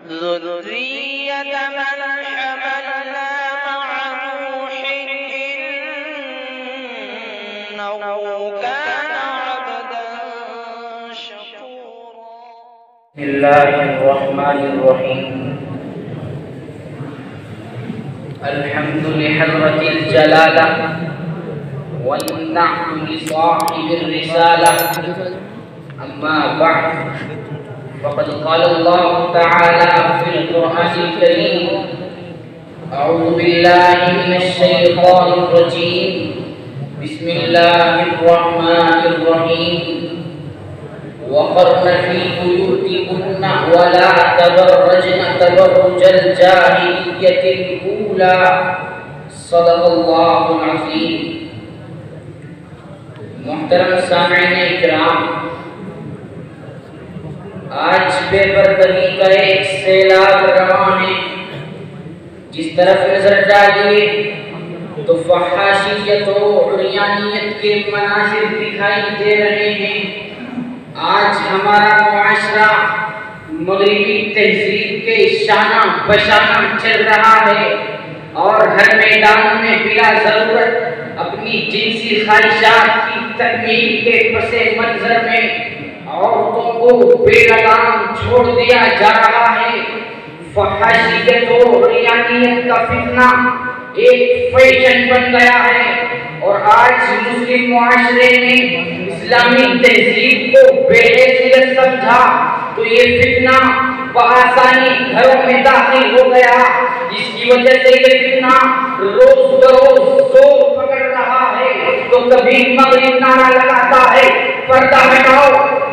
ذرية من حملنا مع نوح إنه كان عبدا شكورا. بسم الله الرحمن الرحيم. الحمد لحضرة الجلالة والنعت لصاحب الرسالة. أما بعد، فقد قال الله تعالى في القرآن الكريم: أعوذ بالله من الشيطان الرجيم، بسم الله الرحمن الرحيم. وقرن في بيوتكن ولا تبرجن تبرج الجاهلية الأولى. صدق الله العظيم. محترم سامعین اکرام، آج بے پردگی کا ایک سیلاب رواں ہے. جس طرف نظر ڈالیے تو فحاشیت و عریانیت کے مناظر دکھائی دے رہے ہیں. آج ہمارا معاشرہ مغربی تہذیب کے شانہ بشانہ چل رہا ہے اور ہر میدان میں بلا ضرورت اپنی جنسی خواہشات کی تکمیل کے پس منظر میں عورتوں کو بے لگام چھوڑ دیا جا رہا ہے. فحاشیت و عریانیت کا فتنہ ایک فیشن بن گیا ہے اور آج مسلم معاشرے نے اسلامی تہذیب کو بے حیثیت سمجھا تو یہ فتنہ بآسانی گھروں میں داخل ہو گیا، جس کی وجہ سے یہ فتنہ روز بروز زور پکڑ رہا ہے. تو کبھی مغرب نعرہ لگاتا ہے پردہ ہٹاؤ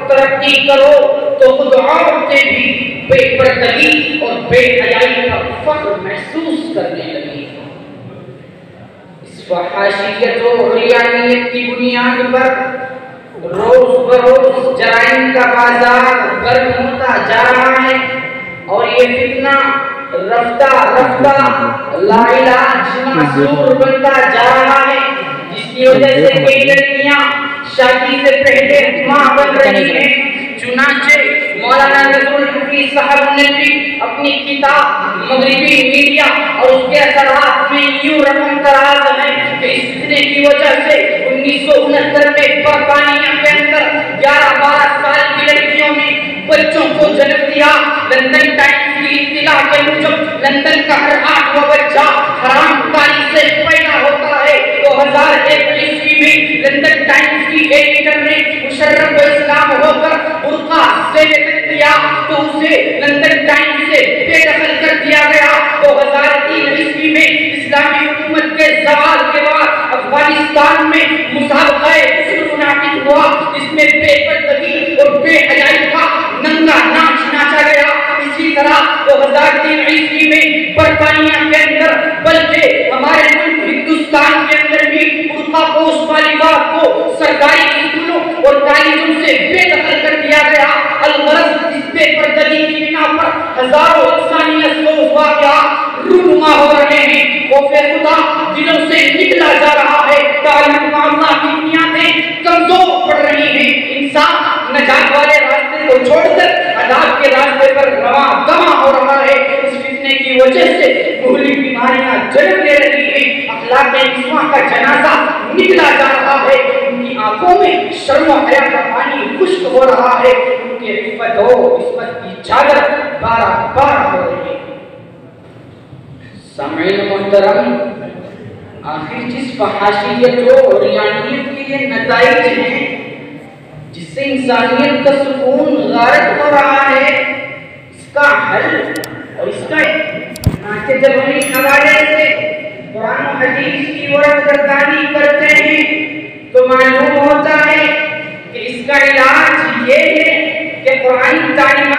ترقی کرو، تو خود عورتیں بھی بے پردگی اور بے حیائی کا فخر محسوس کرنے لگی. فحاشیت و عریانیت کی بنیاد پر روز بروز جرائم کا بازار گرم ہوتا جا رہا ہے اور یہ فتنہ رفتہ رفتہ لا علاج معصور بنتا جا رہا ہے، جس کی وجہ سے کئی لڑکیاں شادی سے پہلے ماں بن رہی ہیں. چنانچہ مولانا نظر الحفیظ صاحب نے بھی اپنی کتاب مغربی میڈیا اور اس کے اثرات میں یوں رقم دراز ہے کہ اس فتنے کی وجہ سے 1969 میں برطانیہ کے اندر 11-12 سال کی لڑکیوں نے بچوں کو جنم دیا. لندن ٹائمز کی اطلاع کے موجب لندن کا ہر 8واں بچہ حرام کاری سے پیدا ہوتا ہے. 2001 عیسوی میں لندن ٹائمز کی ایڈیٹر نے مشرف اسلام ہو کر برقع سے کیا تو اسے لندن ٹائمز سے بے دخل کر دیا گیا. 2003 عیسوی میں اسلامی حکومت کے زوال کے بعد افغانستان میں مسابقہ منعقد ہوا جس میں بے پردگی اور بے حیائی کا ننگا ناچ ناچا گیا. اسی طرح 2003 عیسوی میں برطانیہ کے اندر بلکہ ہمارے ملک ہندوستان کے اندر بھی برقع پوش طالبات کو سرکاری اسکولوں اور کالجوں سے بے دخل کر دیا گیا. الغرض اس بے پردگی کی بنا پر ہزاروں انسانیت سوز واقعات رونما ہو رہے ہیں. خوف خدا دلوں سے نکلا جا رہا ہے. تعلق معاملہ کی بنیادیں کمزور پڑ رہی ہیں. انسان نجات والے راستے کو چھوڑ کر عذاب کے راستے پر رواں دواں ہو رہا ہے. اس فتنے کی وجہ سے مہلک بیماریاں جنم لے رہی ہیں. اخلاق نسواں کا جنازہ نکلا جا رہا ہے. ان کی آنکھوں میں شرم و حیا کا پانی خشک ہو رہا ہے. ان کی عفت و عصمت کی چادر بارہ بارہ ہو رہی ہے. سامعین محترم، آخر جس فحاشیت و عریانیت کے یہ نتائج ہیں جس سے انسانیت کا سکون غارت ہو رہا ہے، اس کا حل اور اس کا جب ہم اس حوالے سے قرآن و حدیث کی ورد گردانی کرتے ہیں تو معلوم ہوتا ہے کہ اس کا علاج یہ ہے کہ قرآن تعلیم